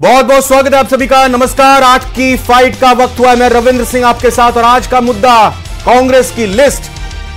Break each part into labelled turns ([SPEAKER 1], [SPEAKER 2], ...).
[SPEAKER 1] बहुत बहुत स्वागत है आप सभी का। नमस्कार। आज की फाइट का वक्त हुआ है। मैं रविंद्र सिंह आपके साथ और आज का मुद्दा कांग्रेस की लिस्ट,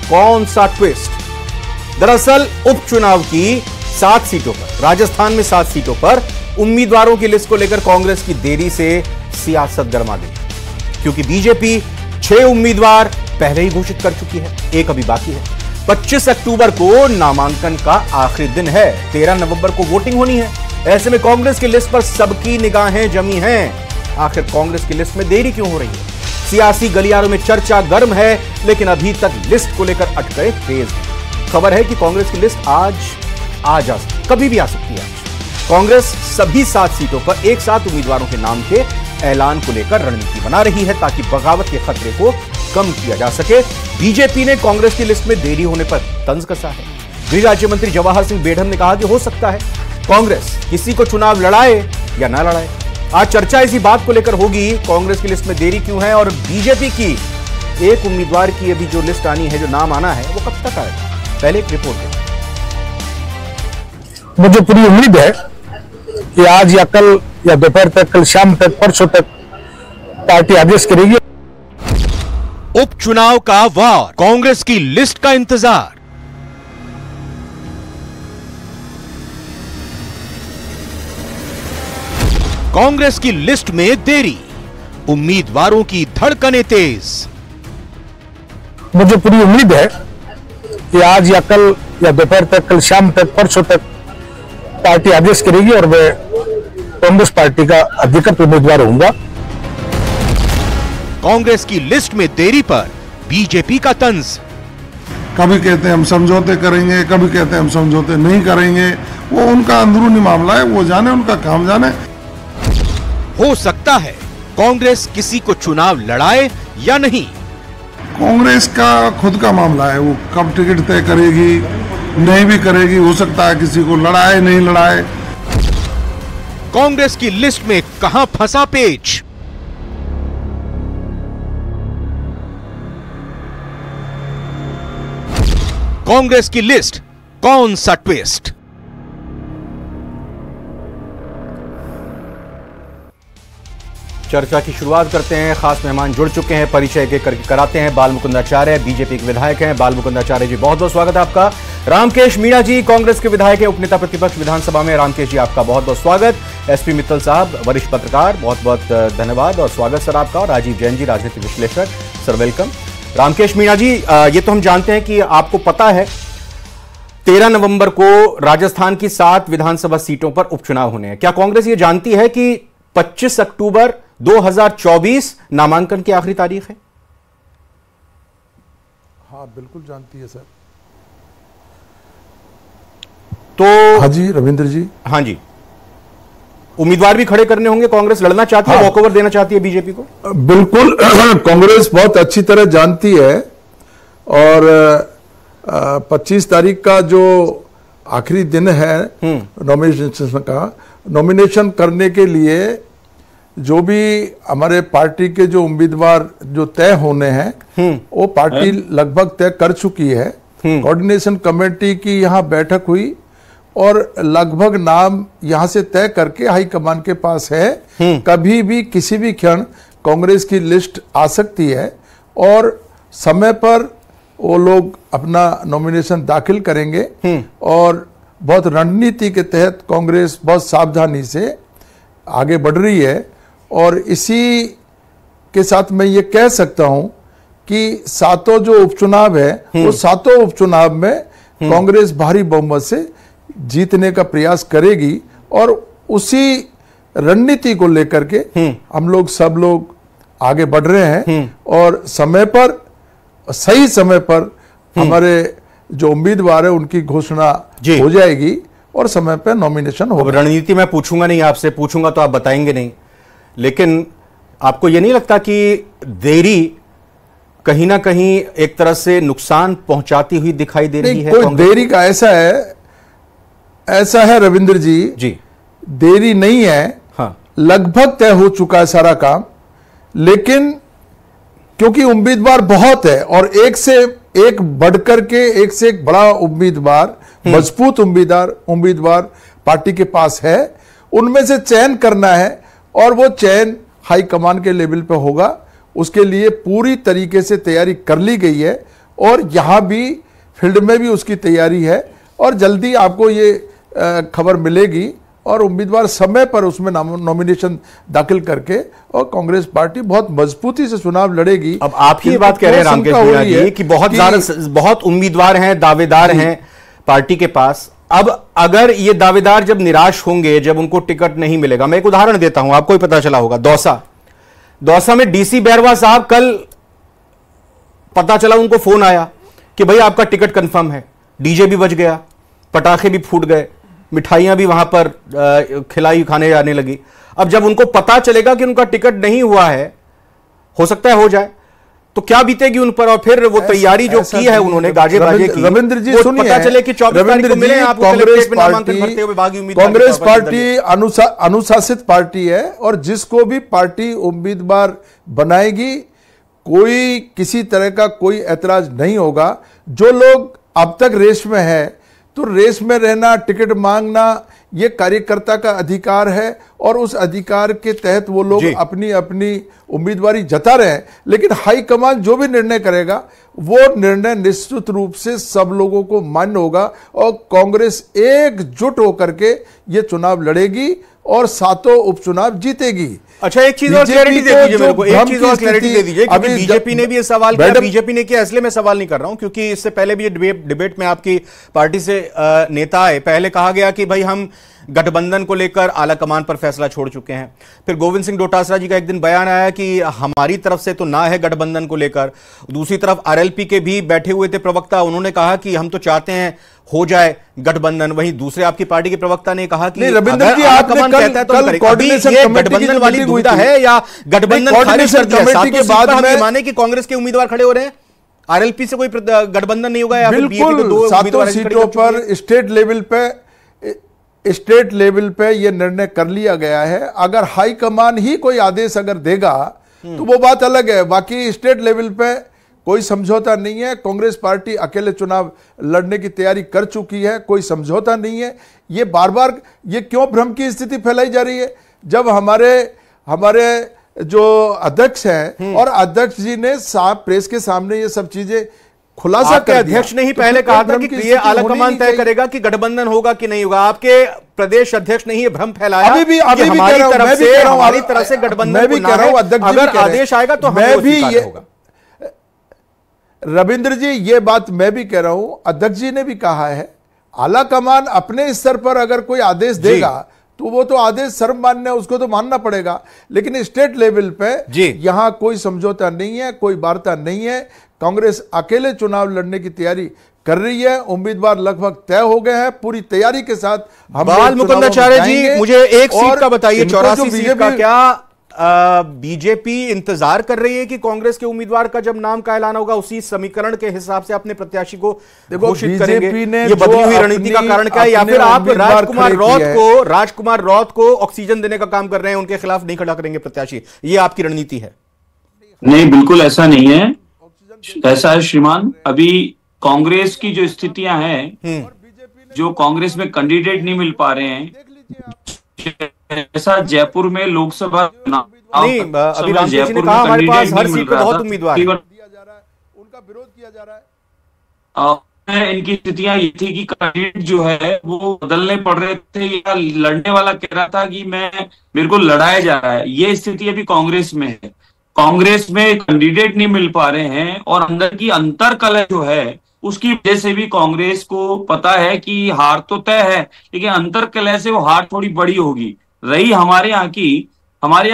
[SPEAKER 1] कौन सा ट्विस्ट। दरअसल उपचुनाव की 7 सीटों पर, राजस्थान में 7 सीटों पर उम्मीदवारों की लिस्ट को लेकर कांग्रेस की देरी से सियासत गर्मा गई, क्योंकि बीजेपी 6 उम्मीदवार पहले ही घोषित कर चुकी है, एक अभी बाकी है। 25 अक्टूबर को नामांकन का आखिरी दिन है, 13 नवंबर को वोटिंग होनी है। ऐसे में कांग्रेस की लिस्ट पर सबकी निगाहें जमी हैं। आखिर कांग्रेस की लिस्ट में देरी क्यों हो रही है? सियासी गलियारों में चर्चा गर्म है, लेकिन अभी तक लिस्ट को लेकर अटकलें तेज हैं। खबर है कि कांग्रेस की लिस्ट आज आ जा सकती, कभी भी आ सकती है। कांग्रेस सभी 7 सीटों पर एक साथ उम्मीदवारों के नाम के ऐलान को लेकर रणनीति बना रही है, ताकि बगावत के खतरे को कम किया जा सके। बीजेपी ने कांग्रेस की लिस्ट में देरी होने पर तंज कसा है। गृह राज्य मंत्री जवाहर सिंह बेढ़म ने कहा कि हो सकता है कांग्रेस किसी को चुनाव लड़ाए या ना लड़ाए। आज चर्चा इसी बात को लेकर होगी, कांग्रेस की लिस्ट में देरी क्यों है और बीजेपी की एक उम्मीदवार की अभी जो लिस्ट आनी है, जो नाम आना है, वो कब तक आएगा। पहले एक रिपोर्ट है।
[SPEAKER 2] मुझे पूरी उम्मीद है कि आज या कल या दोपहर तक, कल शाम तक, परसों तक पार्टी आदेश करेगी।
[SPEAKER 1] उपचुनाव का वार, कांग्रेस की लिस्ट का इंतजार। कांग्रेस की लिस्ट में देरी, उम्मीदवारों की धड़कनें तेज।
[SPEAKER 2] मुझे पूरी उम्मीद है कि आज या कल या दोपहर तक, कल शाम तक, परसों तक पार्टी आदेश करेगी और मैं कांग्रेस पार्टी का अधिकृत उम्मीदवार होऊंगा।
[SPEAKER 1] कांग्रेस की लिस्ट में देरी पर बीजेपी का तंज।
[SPEAKER 3] कभी कहते हैं हम समझौते करेंगे, कभी कहते हैं हम समझौते नहीं करेंगे। वो उनका अंदरूनी मामला है, वो जाने, उनका काम जाने।
[SPEAKER 1] हो सकता है कांग्रेस किसी को चुनाव लड़ाए या नहीं।
[SPEAKER 3] कांग्रेस का खुद का मामला है, वो कब टिकट तय करेगी, नहीं भी करेगी। हो सकता है किसी को लड़ाए, नहीं लड़ाए।
[SPEAKER 1] कांग्रेस की लिस्ट में कहां फंसा पेच? कांग्रेस की लिस्ट, कौन सा ट्विस्ट। चर्चा की शुरुआत करते हैं। खास मेहमान जुड़ चुके हैं, परिचय के कराते हैं। बाल मुकुंदाचार्य बीजेपी के विधायक हैं। बाल मुकुंदाचार्य जी, बहुत बहुत स्वागत है आपका। रामकेश मीणा जी कांग्रेस के विधायक हैं, उपनेता प्रतिपक्ष विधानसभा में। रामकेश जी, आपका बहुत बहुत स्वागत। एसपी मित्तल साहब, वरिष्ठ पत्रकार, बहुत बहुत धन्यवाद और स्वागत सर आपका। और राजीव जैन जी, राजनीतिक विश्लेषक, सर वेलकम। रामकेश मीणा जी, ये तो हम जानते हैं कि आपको पता है 13 नवंबर को राजस्थान की 7 विधानसभा सीटों पर उपचुनाव होने हैं। क्या कांग्रेस ये जानती है कि 25 अक्टूबर 2024 नामांकन की आखिरी तारीख है?
[SPEAKER 3] हाँ, बिल्कुल जानती है सर।
[SPEAKER 1] तो
[SPEAKER 3] हाँ जी रविंद्र जी।
[SPEAKER 1] हाँ जी, उम्मीदवार भी खड़े करने होंगे। कांग्रेस लड़ना चाहती है, वॉकओवर देना चाहती है बीजेपी को?
[SPEAKER 3] बिल्कुल कांग्रेस बहुत अच्छी तरह जानती है और 25 तारीख का जो आखिरी दिन है नॉमिनेशन का, नॉमिनेशन करने के लिए जो भी हमारे पार्टी के जो उम्मीदवार जो तय होने हैं वो पार्टी लगभग तय कर चुकी है। कोऑर्डिनेशन कमेटी की यहाँ बैठक हुई और लगभग नाम यहाँ से तय करके हाईकमान के पास है। कभी भी किसी भी क्षण कांग्रेस की लिस्ट आ सकती है और समय पर वो लोग अपना नॉमिनेशन दाखिल करेंगे। और बहुत रणनीति के तहत कांग्रेस बहुत सावधानी से आगे बढ़ रही है और इसी के साथ मैं ये कह सकता हूं कि 7 जो उपचुनाव है वो 7 उपचुनाव में कांग्रेस भारी बहुमत से जीतने का प्रयास करेगी और उसी रणनीति को लेकर के हम लोग सब लोग आगे बढ़ रहे हैं और समय पर, सही समय पर हमारे जो उम्मीदवार है उनकी घोषणा हो जाएगी और समय पर नॉमिनेशन होगा।
[SPEAKER 1] रणनीति मैं पूछूंगा नहीं आपसे, पूछूंगा तो आप बताएंगे नहीं, लेकिन आपको यह नहीं लगता कि देरी कहीं ना कहीं एक तरह से नुकसान पहुंचाती हुई दिखाई दे रही है?
[SPEAKER 3] कोई देरी का ऐसा है रविंद्र जी, देरी नहीं है।
[SPEAKER 1] हाँ,
[SPEAKER 3] लगभग तय हो चुका है सारा काम, लेकिन क्योंकि उम्मीदवार बहुत है और एक से एक बढ़कर के, एक से एक बड़ा उम्मीदवार, मजबूत उम्मीदवार पार्टी के पास है, उनमें से चयन करना है और वो चयन हाईकमान के लेवल पे होगा। उसके लिए पूरी तरीके से तैयारी कर ली गई है और यहाँ भी फील्ड में भी उसकी तैयारी है और जल्दी आपको ये खबर मिलेगी और उम्मीदवार समय पर उसमें नॉमिनेशन दाखिल करके और कांग्रेस पार्टी बहुत मजबूती से चुनाव लड़ेगी।
[SPEAKER 1] अब आप ही बात कह रहे हैं रामकेश मीणा जी कि बहुत उम्मीदवार हैं, दावेदार हैं पार्टी के पास। अब अगर ये दावेदार जब निराश होंगे, जब उनको टिकट नहीं मिलेगा, मैं एक उदाहरण देता हूं, आपको ही पता चला होगा, दौसा में डीसी बैरवा साहब, कल पता चला उनको फोन आया कि भाई आपका टिकट कंफर्म है। डीजे भी बज गया, पटाखे भी फूट गए, मिठाइयां भी वहां पर खिलाई खाने जाने लगी। अब जब उनको पता चलेगा कि उनका टिकट नहीं हुआ है, हो सकता है हो जाए, तो क्या बीतेगी उन पर? और फिर वो तैयारी जो की है उन्होंने गाजे बाजे की,
[SPEAKER 3] रविंद्र जी सुनिए,
[SPEAKER 1] पता चले कि 24 तारीख को मिले आप
[SPEAKER 3] कांग्रेस पार्टी अनुशासित पार्टी है और जिसको भी पार्टी उम्मीदवार बनाएगी कोई किसी तरह का कोई ऐतराज नहीं होगा। जो लोग अब तक रेस में है तो रेस में रहना, टिकट मांगना ये कार्यकर्ता का अधिकार है और उस अधिकार के तहत वो लोग अपनी अपनी उम्मीदवारी जता रहे हैं। लेकिन हाईकमान जो भी निर्णय करेगा वो निर्णय निश्चित रूप से सब लोगों को मान्य होगा और कांग्रेस एकजुट होकर के ये चुनाव लड़ेगी और 7 उपचुनाव जीतेगी।
[SPEAKER 1] अच्छा, एक चीज और क्लैरिटी दे दीजिए मेरे को, एक चीज और क्लैरिटी दे दीजिए, क्योंकि बीजेपी ने भी ये सवाल किया। बीजेपी ने किया इसलिए मैं सवाल नहीं कर रहा हूं क्योंकि इससे पहले भी ये डिबेट में आपकी पार्टी से नेता आए, पहले कहा गया कि भाई हम गठबंधन को लेकर आला कमान पर फैसला छोड़ चुके हैं। फिर गोविंद सिंह डोटासरा जी का एक दिन बयान आया कि हमारी तरफ से तो ना है गठबंधन को लेकर। दूसरी तरफ आरएलपी के भी बैठे हुए थे प्रवक्ता, उन्होंने कहा कि हम तो चाहते हैं हो जाए गठबंधन। वहीं दूसरे आपकी पार्टी के प्रवक्ता ने कहा कि
[SPEAKER 3] रविंद्र जी आपने कल कोऑर्डिनेशन
[SPEAKER 1] गठबंधन वाली दुविधा है या गठबंधन खारिज कर दिया? सातों के बाद में माने कि कांग्रेस के उम्मीदवार खड़े हो रहे हैं, आरएलपी से कोई गठबंधन नहीं होगा या
[SPEAKER 3] बिल्कुल 7 सीटों पर स्टेट लेवल पे ये निर्णय कर लिया गया है। अगर हाईकमान ही कोई आदेश अगर देगा तो वो बात अलग है, बाकी स्टेट लेवल पे कोई समझौता नहीं है। कांग्रेस पार्टी अकेले चुनाव लड़ने की तैयारी कर चुकी है, कोई समझौता नहीं है। ये बार बार ये क्यों भ्रम की स्थिति फैलाई जा रही है? जब हमारे जो अध्यक्ष हैं और अध्यक्ष जी ने प्रेस के सामने ये सब चीजें खुलासा कर,
[SPEAKER 1] अध्यक्ष ने ही पहले कहा था कि ये आलाकमान तय करेगा कि गठबंधन होगा कि नहीं होगा। आपके प्रदेश अध्यक्ष ने ये भ्रम फैलाया कि हमारी तरफ से गठबंधन को ना है, अगर आदेश आएगा तो
[SPEAKER 3] मैं भी ये होगा। रविंद्र जी ये बात मैं भी कह रहा हूं, अध्यक्ष जी ने भी कहा है आलाकमान अपने स्तर पर अगर कोई आदेश देगा तो वो तो आदेश सर्वमान्य है, उसको तो मानना पड़ेगा। लेकिन स्टेट लेवल पे यहां कोई समझौता नहीं है, कोई वार्ता नहीं है। कांग्रेस अकेले चुनाव लड़ने की तैयारी कर रही है, उम्मीदवार लगभग तय हो गए हैं। पूरी तैयारी के साथ हम
[SPEAKER 1] बाल मुकुंदाचार्य जी, मुझे एक सीट का बताइए, 84 सीट का क्या बीजेपी इंतजार कर रही है कि कांग्रेस के उम्मीदवार का जब नाम का ऐलान होगा उसी समीकरण के हिसाब से अपने प्रत्याशी को घोषित करेंगे? ये बदली हुई रणनीति का कारण क्या है? या फिर आप राजकुमार रौत को ऑक्सीजन देने का काम कर रहे हैं, उनके खिलाफ नहीं खड़ा करेंगे प्रत्याशी, ये आपकी रणनीति है?
[SPEAKER 4] नहीं, बिल्कुल ऐसा नहीं है। ऐसा है श्रीमान, अभी कांग्रेस की जो स्थितियां हैं, जो कांग्रेस में कैंडिडेट नहीं मिल पा रहे हैं, ऐसा जयपुर में लोकसभा
[SPEAKER 1] नहीं, अभी रामकेश ने कहा हमारे पास हर सीट पे बहुत उम्मीदवार हैं,
[SPEAKER 3] उनका विरोध किया जा रहा है।
[SPEAKER 4] इनकी स्थितियां ये थी कि कैंडिडेट जो है वो बदलने पड़ रहे थे या लड़ने वाला कह रहा था कि मेरे को लड़ाया जा रहा है। ये स्थिति अभी कांग्रेस में है। कांग्रेस में कैंडिडेट नहीं मिल पा रहे हैं और अंदर की अंतर कलह जो है उसकी वजह से भी कांग्रेस को पता है कि हार तो तय है, लेकिन अंतर कलह से वो हार थोड़ी बड़ी होगी। रही हमारे यहाँ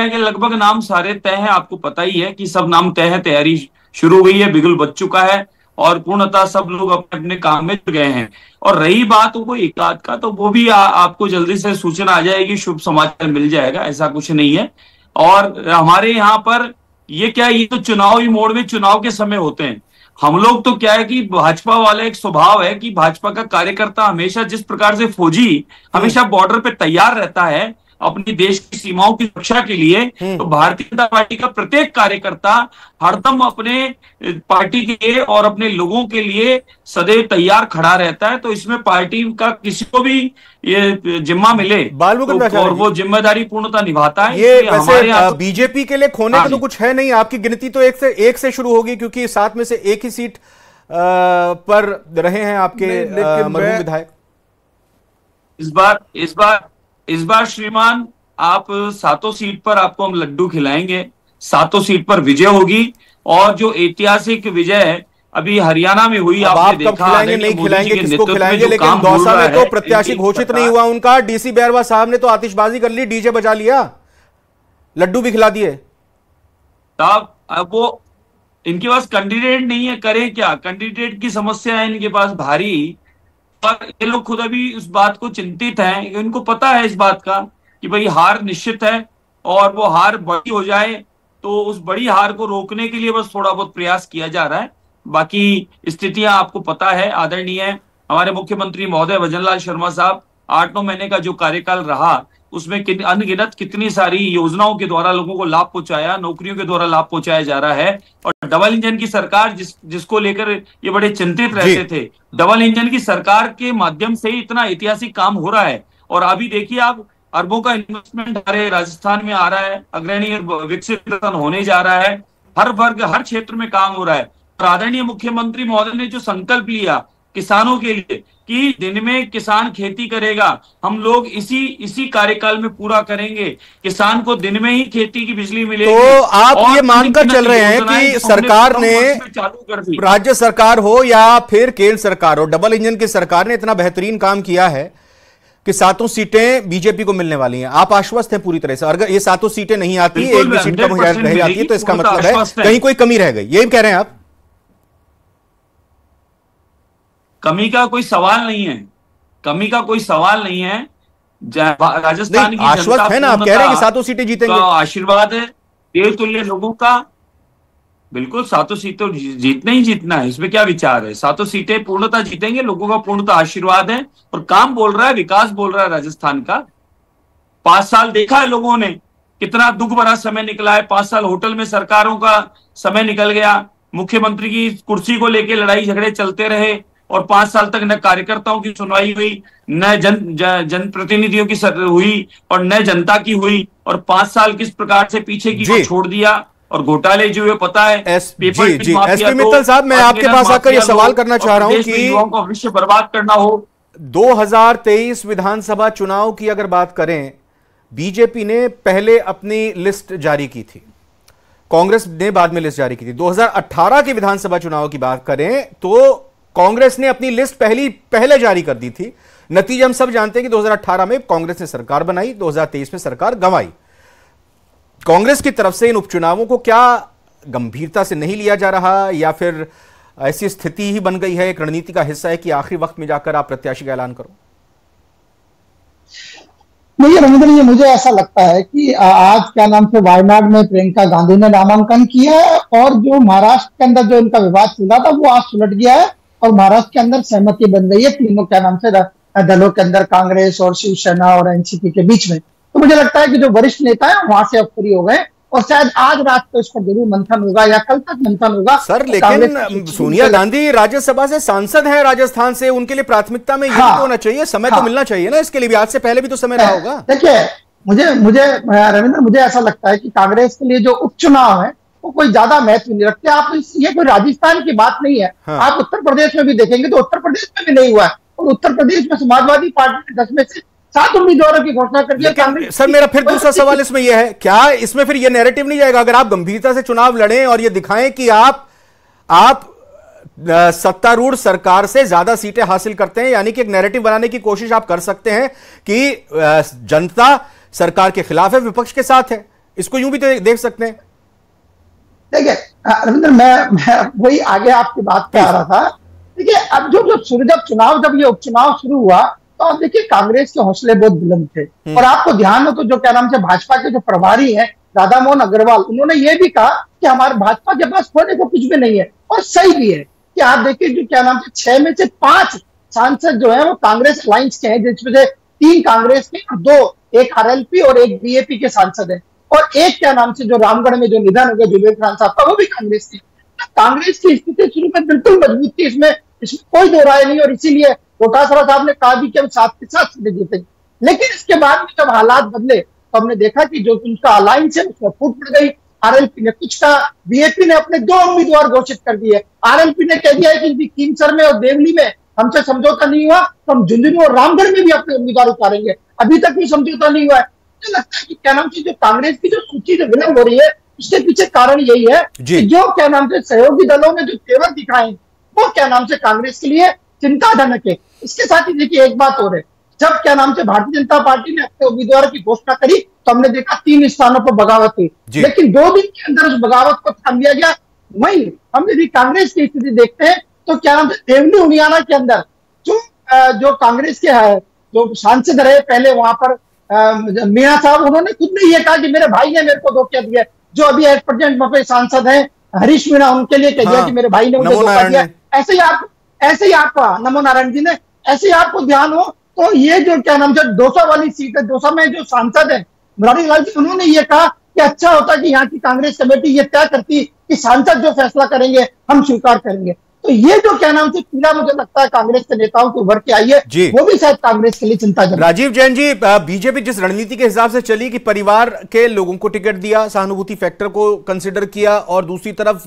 [SPEAKER 4] के लगभग नाम सारे तय हैं, आपको पता ही है कि सब नाम तय है, तैयारी शुरू हो गई है, बिगुल बच चुका है और पूर्णतः सब लोग अपने अपने काम में जुट गए हैं। और रही बात वो एकाध का, तो वो भी आपको जल्दी से सूचना आ जाएगी, शुभ समाचार मिल जाएगा, ऐसा कुछ नहीं है। और हमारे यहाँ पर ये तो चुनावी मोड में चुनाव के समय होते हैं। हम लोग तो क्या है कि भाजपा वाले एक स्वभाव है कि भाजपा का कार्यकर्ता हमेशा जिस प्रकार से फौजी हमेशा बॉर्डर पे तैयार रहता है, अपनी देश की सीमाओं की सुरक्षा के लिए, तो भारतीय जनता पार्टी का प्रत्येक कार्यकर्ता हरदम अपने पार्टी के लिए और अपने लोगों के लिए सदैव तैयार खड़ा रहता है। तो इसमें पार्टी का किसी को भी ये जिम्मा मिले तो और वो जिम्मेदारी पूर्णतः निभाता है।
[SPEAKER 1] ये वैसे बीजेपी के लिए खोने का तो कुछ है नहीं, आपकी गिनती तो एक से शुरू होगी, क्योंकि 7 में से एक ही सीट पर रहे हैं आपके मरहूम विधायक।
[SPEAKER 4] इस बार श्रीमान आप 7 सीट पर आपको हम लड्डू खिलाएंगे, 7 सीट पर विजय होगी। और जो ऐतिहासिक विजय अभी हरियाणा में हुई,
[SPEAKER 1] आप कब खिलाएंगे नहीं खिलाएंगे, किसको खिलाएंगे, लेकिन दौसा में तो प्रत्याशी घोषित नहीं हुआ उनका। डीसी बैरवा साहब ने तो आतिशबाजी कर ली, डीजे बजा लिया, लड्डू भी खिला दिए।
[SPEAKER 4] तब अब वो इनके पास कैंडिडेट नहीं है, करें क्या? कैंडिडेट की समस्या है इनके पास भारी, और ये लोग खुद अभी उस बात को चिंतित हैं। इनको पता है इस बात का कि भाई हार निश्चित है, और वो हार बड़ी हो जाए तो उस बड़ी हार को रोकने के लिए बस थोड़ा बहुत प्रयास किया जा रहा है। बाकी स्थितियां आपको पता है, आदरणीय हमारे मुख्यमंत्री महोदय भजनलाल शर्मा साहब 8-9 महीने का जो कार्यकाल रहा, उसमें अनगिनत कितनी सारी योजनाओं के द्वारा लोगों को लाभ पहुंचाया, नौकरियों के द्वारा लाभ पहुंचाया जा रहा है। और डबल इंजन की सरकार जिसको लेकर ये बड़े चिंतित रहते थे, डबल इंजन की सरकार के माध्यम से ही इतना ऐतिहासिक काम हो रहा है। और अभी देखिए आप, अरबों का इन्वेस्टमेंट हमारे राजस्थान में आ रहा है, अग्रणी विकसित होने जा रहा है, हर वर्ग हर क्षेत्र में काम हो रहा है। और आदरणीय मुख्यमंत्री महोदय ने जो संकल्प लिया किसानों के लिए कि दिन में किसान खेती करेगा, हम लोग इसी कार्यकाल में पूरा करेंगे। किसान को दिन में ही खेती की बिजली मिलेगी।
[SPEAKER 1] तो आप ये मानकर चल रहे हैं कि सरकार ने,
[SPEAKER 4] चालू कर दी,
[SPEAKER 1] राज्य सरकार हो या फिर केंद्र सरकार हो, डबल इंजन की सरकार ने इतना बेहतरीन काम किया है कि 7 सीटें बीजेपी को मिलने वाली हैं। आप आश्वस्त हैं पूरी तरह से? अगर ये 7 सीटें नहीं आती, एक भी सीट कम रह जाती, तो इसका मतलब है कहीं कोई कमी रह गई, यही कह रहे हैं आप?
[SPEAKER 4] कमी का कोई सवाल नहीं है, कमी का कोई सवाल नहीं है। राजस्थान की
[SPEAKER 1] आश्वस्त है ना आप? कह रहे हैं कि 7 सीटें जीतेंगे,
[SPEAKER 4] आशीर्वाद है देवतुल्य लोगों का। बिल्कुल 7 सीटें जीतना ही जीतना है, इसमें क्या विचार है? 7 सीटें पूर्णतः जीतेंगे, लोगों का पूर्णतः आशीर्वाद है। और काम बोल रहा है, विकास बोल रहा है राजस्थान का। 5 साल देखा है लोगों ने, कितना दुख भरा समय निकला है। 5 साल होटल में सरकारों का समय निकल गया, मुख्यमंत्री की कुर्सी को लेकर लड़ाई झगड़े चलते रहे, और 5 साल तक न कार्यकर्ताओं की सुनवाई हुई, न जनप्रतिनिधियों की हुई, और न जनता की हुई। और 5 साल किस प्रकार से पीछे की छोड़ दिया, और घोटाले जो है पता है।
[SPEAKER 1] एसपी मित्तल साहब, मैं आपके पास आकर यह सवाल करना चाह रहा हूं कि
[SPEAKER 4] युवाओं का भविष्य बर्बाद करना हो।
[SPEAKER 1] 2023 विधानसभा चुनाव की अगर बात करें, बीजेपी ने पहले अपनी लिस्ट जारी की थी, कांग्रेस ने बाद में लिस्ट जारी की थी। 2018 के विधानसभा चुनाव की बात करें तो कांग्रेस ने अपनी लिस्ट पहले जारी कर दी थी। नतीजा हम सब जानते हैं कि 2018 में कांग्रेस ने सरकार बनाई, 2023 में सरकार गंवाई। कांग्रेस की तरफ से इन उपचुनावों को क्या गंभीरता से नहीं लिया जा रहा, या फिर ऐसी स्थिति ही बन गई है, एक रणनीति का हिस्सा है कि आखिरी वक्त में जाकर आप प्रत्याशी का ऐलान करो?
[SPEAKER 5] नहीं रविंद्र जी, मुझे ऐसा लगता है कि आज क्या नाम से वायनाड में प्रियंका गांधी ने नामांकन किया है, और जो महाराष्ट्र के अंदर जो इनका विवाद चल रहा था वो आज सुलट गया है, और महाराष्ट्र के अंदर सहमति बन गई है तीनों क्या नाम से दलों के अंदर, कांग्रेस और शिवसेना और एनसीपी के बीच में। तो मुझे लगता है कि जो वरिष्ठ नेता है वहां से अब फ्री हो गए, और शायद आज रात को इस पर जरूर मंथन होगा या कल तक मंथन होगा।
[SPEAKER 1] सर लेकिन सोनिया गांधी राज्यसभा से सांसद हैं राजस्थान से, उनके लिए प्राथमिकता में यही होना चाहिए, समय तो मिलना चाहिए ना इसके लिए भी। आज से पहले भी तो समय रहा होगा।
[SPEAKER 5] देखिए मुझे रविंद्र, मुझे ऐसा लगता है कि कांग्रेस के लिए जो उपचुनाव है वो कोई ज्यादा महत्व नहीं रखते। आप ये कोई राजस्थान की बात नहीं है। आप उत्तर प्रदेश में भी देखेंगे तो उत्तर प्रदेश में भी नहीं हुआ है, और उत्तर प्रदेश में समाजवादी पार्टी ने 10 में से 7 उम्मीदवारों की घोषणा कर दिया।
[SPEAKER 1] सर मेरा फिर दूसरा सवाल इसमें यह है, क्या इसमें फिर यह नैरेटिव नहीं जाएगा, अगर आप गंभीरता से चुनाव लड़ें और यह दिखाएं कि आप सत्तारूढ़ सरकार से ज्यादा सीटें हासिल करते हैं, यानी कि एक नैरेटिव बनाने की कोशिश आप कर सकते हैं कि जनता सरकार के खिलाफ है, विपक्ष के साथ है, इसको यूं भी तो देख सकते हैं।
[SPEAKER 5] देखिए रविंद्र, मैं वही आगे आपकी बात पे आ रहा था। देखिए अब जब ये उपचुनाव शुरू हुआ तो आप देखिए कांग्रेस के हौसले बहुत बुलंद थे, और आपको ध्यान हो तो जो क्या नाम से भाजपा के जो प्रभारी हैं राधा मोहन अग्रवाल, उन्होंने ये भी कहा कि हमारे भाजपा के पास खोने को कुछ भी नहीं है, और सही भी है कि आप देखिए जो क्या नाम से 6 में से 5 सांसद जो है वो कांग्रेस अलायंस के हैं, जिसमें से 3 कांग्रेस के और 2 एक आरएलपी और एक बीएपी के सांसद है, और एक क्या नाम से जो रामगढ़ में जो निधन हो गया जुबेर खान साहब का, वो भी कांग्रेस की। कांग्रेस की स्थिति शुरू में बिल्कुल मजबूत थी, इसमें कोई दो राय नहीं, और इसीलिए डोटासरा साहब ने कहा भी कि हम साथ के साथ सीटें जीतेंगे। लेकिन इसके बाद में जब हालात बदले तो हमने देखा कि जो उनका अलायंस है उसमें फूट पड़ गई। आरएलपी ने कुछ कहा, बीएपी ने अपने 2 उम्मीदवार घोषित कर दिए। आरएलपी ने कह दिया है कि कीमसर में और देवली में हमसे समझौता नहीं हुआ तो हम झुंझुनू और रामगढ़ में भी अपने उम्मीदवार उतारेंगे। अभी तक भी समझौता नहीं हुआ है। मुझे लगता है कि क्या नाम से जो कांग्रेस की जो सूची जो विलंब हो रही है, उसके पीछे कारण यही है कि जो क्या नाम से सहयोगी दलों ने जो तेवर दिखाए वो क्या नाम से कांग्रेस के लिए चिंताजनक है। इसके साथ ही देखिए एक बात और है, जब क्या नाम से भारतीय जनता पार्टी ने अपने उम्मीदवार की घोषणा करी तो हमने देखा 3 स्थानों पर बगावत हुई, लेकिन 2 दिन के अंदर उस बगावत को थाम लिया गया। वहीं हम यदि कांग्रेस की स्थिति देखते हैं तो क्या नाम से देवली उनियाना के अंदर जो कांग्रेस के जो सांसद रहे पहले वहां पर मीणा साहब, उन्होंने खुद ने ये कहा कि मेरे भाई ने मेरे को धोखा दिया। जो अभी एट प्रेजेंट वहां पे सांसद है हरीश मीणा, उनके लिए कह दिया कि मेरे भाई ने मुझे धोखा दिया। ऐसे ही आप नमो नारायण जी ने, ऐसे ही आपको ध्यान हो तो ये जो क्या नाम से दौसा वाली सीट है, दौसा में जो सांसद है मुरारी लाल जी, उन्होंने ये कहा कि अच्छा होता कि यहाँ की कांग्रेस कमेटी ये तय करती कि सांसद जो फैसला करेंगे हम स्वीकार करेंगे। तो ये जो क्या नाम से पीड़ा मुझे लगता है कांग्रेस के नेताओं को उभर के आई है, वो भी शायद कांग्रेस के लिए चिंताजनक।
[SPEAKER 1] राजीव जैन जी, बीजेपी जिस रणनीति के हिसाब से चली कि परिवार के लोगों को टिकट दिया, सहानुभूति फैक्टर को कंसिडर किया, और दूसरी तरफ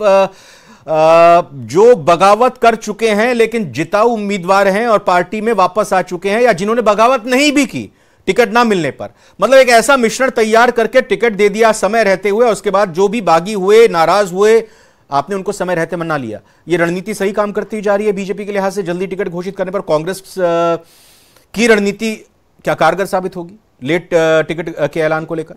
[SPEAKER 1] जो बगावत कर चुके हैं लेकिन जिताऊ उम्मीदवार हैं और पार्टी में वापस आ चुके हैं, या जिन्होंने बगावत नहीं भी की टिकट ना मिलने पर, मतलब एक ऐसा मिश्रण तैयार करके टिकट दे दिया समय रहते हुए, और उसके बाद जो भी बागी हुए, नाराज हुए, आपने उनको समय रहते मना लिया। ये रणनीति सही काम करती जा रही है बीजेपी के लिहाज से? जल्दी टिकट घोषित करने पर कांग्रेस की रणनीति क्या कारगर साबित होगी लेट टिकट के ऐलान को लेकर?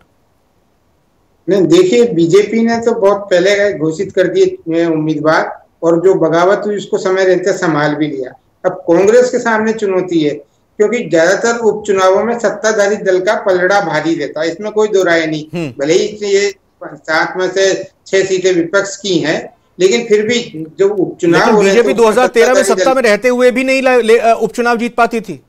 [SPEAKER 6] नहीं, देखिए बीजेपी ने तो बहुत पहले घोषित कर दिए उम्मीदवार, और जो बगावत हुई उसको समय रहते संभाल भी लिया। अब कांग्रेस के सामने चुनौती है, क्योंकि ज्यादातर उपचुनावों में सत्ताधारी दल का पलड़ा भारी रहता है, इसमें कोई दो राय नहीं। भले ही ये 7 में से 6 सीटें विपक्ष की हैं, लेकिन फिर भी जो उपचुनाव हो रहे हैं,
[SPEAKER 1] बीजेपी 2013 में सत्ता में रहते हुए भी नहीं उपचुनाव जीत पाती थी।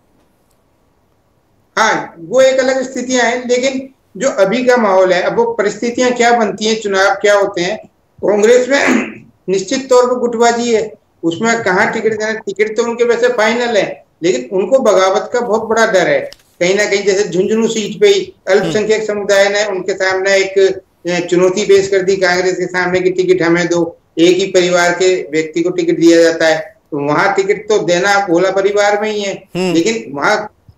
[SPEAKER 6] हाँ, वो एक अलग स्थितियां हैं, लेकिन जो अभी का माहौल है, अब वो परिस्थितियां क्या बनती हैं, चुनाव क्या होते हैं। कांग्रेस में निश्चित तौर पर गुटबाजी है, उसमें कहाँ टिकट देना, टिकट तो उनके वैसे फाइनल है, लेकिन उनको बगावत का बहुत बड़ा डर है। कहीं ना कहीं जैसे झुंझुनू सीट पे ही अल्पसंख्यक समुदाय ने उनके सामने एक चुनौती पेश कर दी कांग्रेस के सामने कि टिकट हमें दो, एक ही परिवार के व्यक्ति को टिकट दिया जाता है, तो वहां टिकट तो देना भोला परिवार में ही है, लेकिन वहां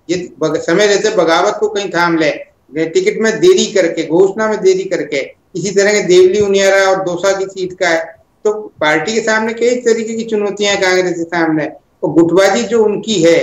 [SPEAKER 6] ये समय रहते बगावत को कहीं थाम ले, टिकट में देरी करके, घोषणा में देरी करके। इसी तरह के देवली उनियारा और दौसा की सीट का है, तो पार्टी के सामने कई तरीके की चुनौतियां कांग्रेस के सामने। और गुटबाजी जो उनकी है,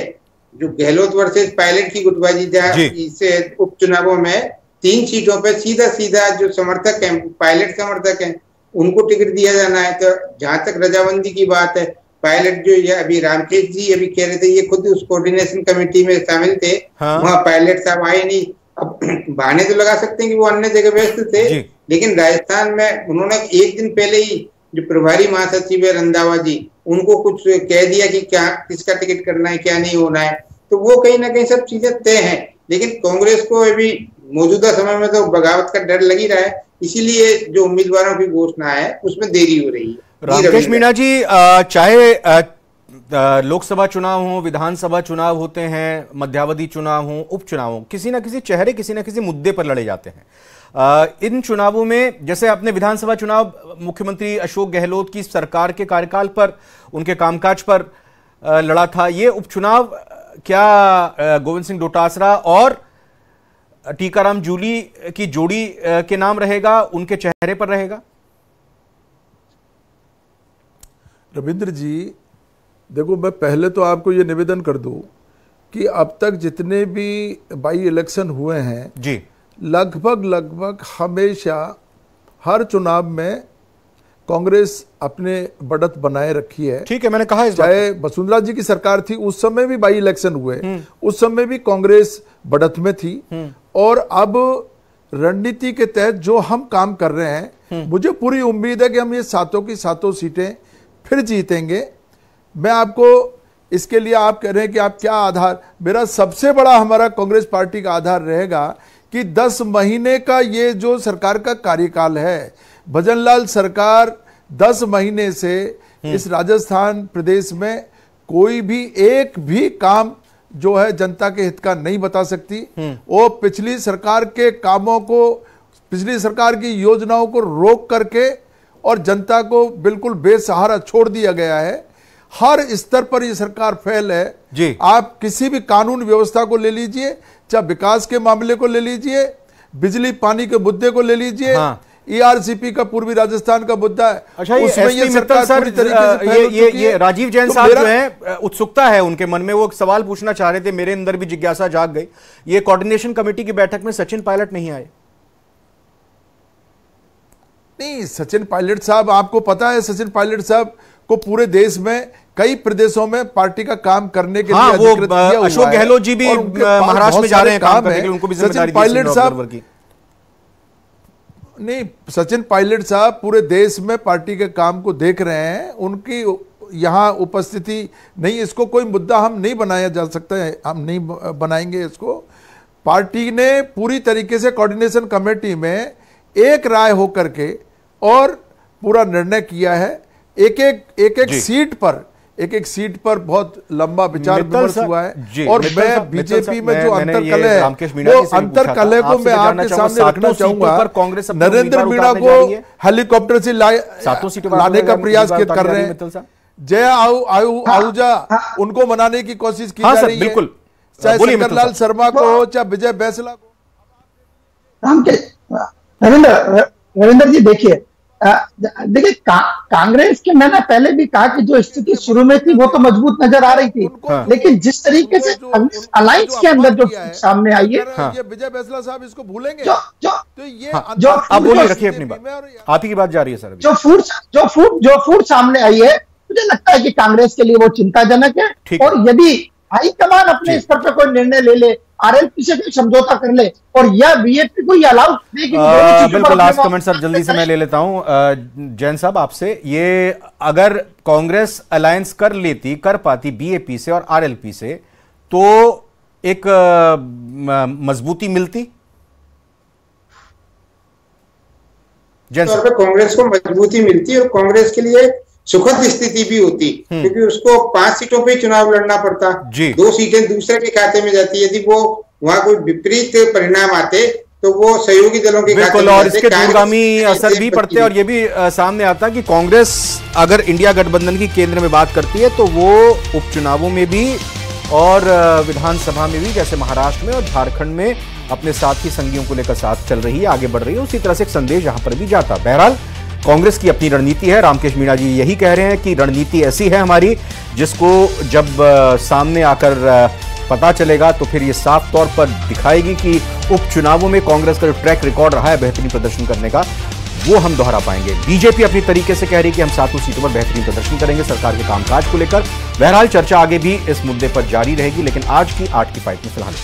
[SPEAKER 6] जो गहलोत वर्सेस पायलट की गुटबाजी, जहाँ इससे उपचुनावों में 3 सीटों पे सीधा सीधा जो समर्थक हैं, पायलट समर्थक हैं, उनको टिकट दिया जाना है। तो जहां तक रजामंदी की बात है, पायलट जो ये अभी रामकेश जी अभी कह रहे थे, ये खुद उस कोऑर्डिनेशन कमेटी में शामिल थे, वहां पायलट साहब आए नहीं। अब बहाने तो लगा सकते हैं कि वो अन्य जगह व्यस्त थे, लेकिन राजस्थान में उन्होंने एक दिन पहले ही जो प्रभारी महासचिव है रंधावा जी, उनको कुछ कह दिया कि क्या किसका टिकट करना है, क्या नहीं होना है। तो वो कहीं ना कहीं सब चीजें तय हैं, लेकिन कांग्रेस को अभी मौजूदा समय में तो बगावत का डर लग ही रहा है, इसीलिए जो उम्मीदवारों की घोषणा है उसमें देरी हो रही है।
[SPEAKER 1] रामकेश मीणा जी, चाहे लोकसभा चुनाव हो, विधानसभा चुनाव होते हैं, मध्यावधि चुनाव हो, उपचुनाव हो, किसी ना किसी चेहरे किसी ना किसी मुद्दे पर लड़े जाते हैं। इन चुनावों में जैसे अपने विधानसभा चुनाव मुख्यमंत्री अशोक गहलोत की सरकार के कार्यकाल पर, उनके कामकाज पर लड़ा था, ये उपचुनाव क्या गोविंद सिंह डोटासरा और टीकाराम जूली की जोड़ी के नाम रहेगा, उनके चेहरे पर रहेगा?
[SPEAKER 3] रविंद्र जी देखो, मैं पहले तो आपको ये निवेदन कर दूं कि अब तक जितने भी बाई इलेक्शन हुए हैं जी, लगभग हमेशा हर चुनाव में कांग्रेस अपने बढ़त बनाए रखी है।
[SPEAKER 1] ठीक है, मैंने कहा इस
[SPEAKER 3] चाहे वसुंधरा जी की सरकार थी, उस समय भी बाई इलेक्शन हुए, उस समय भी कांग्रेस बढ़त में थी। और अब रणनीति के तहत जो हम काम कर रहे हैं, मुझे पूरी उम्मीद है कि हम ये 7 की 7 सीटें फिर जीतेंगे। मैं आपको इसके लिए आप कह रहे हैं कि आप क्या आधार, मेरा सबसे बड़ा हमारा कांग्रेस पार्टी का आधार रहेगा कि 10 महीने का ये जो सरकार का कार्यकाल है, भजनलाल सरकार 10 महीने से इस राजस्थान प्रदेश में कोई भी एक भी काम जो है जनता के हित का नहीं बता सकती। वो पिछली सरकार के कामों को, पिछली सरकार की योजनाओं को रोक करके और जनता को बिल्कुल बेसहारा छोड़ दिया गया है। हर स्तर पर ये सरकार फेल है
[SPEAKER 1] जी।
[SPEAKER 3] आप किसी भी कानून व्यवस्था को ले लीजिए, चाहे विकास के मामले को ले लीजिए, बिजली पानी के मुद्दे को ले लीजिए,
[SPEAKER 1] हाँ।
[SPEAKER 3] ERCP का पूर्वी राजस्थान का मुद्दा है।
[SPEAKER 1] अच्छा,
[SPEAKER 3] उसमें ये सरकार पूरी तरीके से फेल हो चुकी
[SPEAKER 1] ये
[SPEAKER 3] है।
[SPEAKER 1] राजीव जैन
[SPEAKER 3] तो
[SPEAKER 1] साहब जो है, उत्सुकता है उनके मन में, वो एक सवाल पूछना चाह रहे थे, मेरे अंदर भी जिज्ञासा जाग गई। ये कोऑर्डिनेशन कमेटी की बैठक में सचिन पायलट नहीं आए?
[SPEAKER 3] नहीं, सचिन पायलट साहब, आपको पता है सचिन पायलट साहब को पूरे देश में कई प्रदेशों में पार्टी का काम करने के
[SPEAKER 1] हाँ,
[SPEAKER 3] लिए
[SPEAKER 1] वो
[SPEAKER 3] अधिकृत किया हुआ
[SPEAKER 1] अशोक
[SPEAKER 3] है।
[SPEAKER 1] गहलोत जी भी
[SPEAKER 3] और उनके पास
[SPEAKER 1] महाराष्ट्र
[SPEAKER 3] बहुत
[SPEAKER 1] में जा रहे हैं
[SPEAKER 3] सारे
[SPEAKER 1] काम करने के लिए, उनको भी जिम्मेदारी
[SPEAKER 3] सचिन पायलट
[SPEAKER 1] दी
[SPEAKER 3] साहब
[SPEAKER 1] की।
[SPEAKER 3] नहीं, सचिन पायलट साहब पूरे देश में पार्टी के काम को देख रहे हैं, उनकी यहाँ उपस्थिति नहीं, इसको कोई मुद्दा हम नहीं बनाया जा सकता है, हम नहीं बनाएंगे इसको। पार्टी ने पूरी तरीके से कोऑर्डिनेशन कमेटी में एक राय होकर के और पूरा निर्णय किया है। एक एक सीट पर बहुत लंबा विचार विमर्श हुआ है। और मैं बीजेपी में जो अंतरकलह है, वो अंतरकलह को मैं आपके सामने रखना चाहूंगा। नरेंद्र मीणा को हेलीकॉप्टर से लाने का प्रयास कर रहे हैं। जया आहूजा उनको मनाने की कोशिश की जा रही है, चाहे शंकरलाल शर्मा को हो चाहे विजय बैंसला को।
[SPEAKER 5] रविंद्र जी, देखिए कांग्रेस के, मैंने पहले भी कहा कि जो स्थिति शुरू में थी वो तो मजबूत नजर आ रही थी, लेकिन जिस तरीके से अलायंस के अंदर जो सामने आई है,
[SPEAKER 3] ये विजय बैंसला साहब इसको भूलेंगे
[SPEAKER 5] तो
[SPEAKER 3] ये
[SPEAKER 1] आप बोलिए, रखिए अपनी बात, आप ही की बात जा रही है सर।
[SPEAKER 5] जो फूट सामने आई है, मुझे लगता है कि कांग्रेस के लिए वो चिंताजनक है। और यदि हाईकमान अपने स्तर पर कोई निर्णय ले ले, RLP से कोई समझौता कर ले और या बीजेपी को ये अलाउ दे कि
[SPEAKER 1] बिल्कुल लास्ट कमेंट सर जल्दी से मैं ले लेता हूं जैन साहब आपसे, ये अगर कांग्रेस अलायंस कर पाती बीएपी से और RLP से तो एक मजबूती मिलती जैन साहब।
[SPEAKER 6] कांग्रेस को मजबूती मिलती और कांग्रेस के लिए सुखद स्थिति भी होती, क्योंकि उसको 5 सीटों पे चुनाव लड़ना पड़ता, 2 सीटें दूसरे के खाते में जाती। यदि वो वहां कोई विपरीत परिणाम आते तो वो सहयोगी दलों के खाते में,
[SPEAKER 1] और इसके दूरगामी असर भी पड़ते। और ये भी सामने आता कि कांग्रेस अगर इंडिया गठबंधन की केंद्र में बात करती है तो वो उपचुनावों में भी और विधानसभा में भी, जैसे महाराष्ट्र में और झारखंड में अपने साथी संगियों को लेकर साथ चल रही है, आगे बढ़ रही है, उसी तरह से एक संदेश यहां पर भी जाता। बहरहाल कांग्रेस की अपनी रणनीति है, रामकेश मीणा जी यही कह रहे हैं कि रणनीति ऐसी है हमारी जिसको जब सामने आकर पता चलेगा तो फिर ये साफ तौर पर दिखाएगी कि उपचुनावों में कांग्रेस का जो ट्रैक रिकॉर्ड रहा है बेहतरीन प्रदर्शन करने का, वो हम दोहरा पाएंगे। बीजेपी अपनी तरीके से कह रही है कि हम 7 सीटों पर बेहतरीन प्रदर्शन करेंगे सरकार के कामकाज को लेकर। बहरहाल चर्चा आगे भी इस मुद्दे पर जारी रहेगी, लेकिन आज की 8 की फाइट में फिलहाल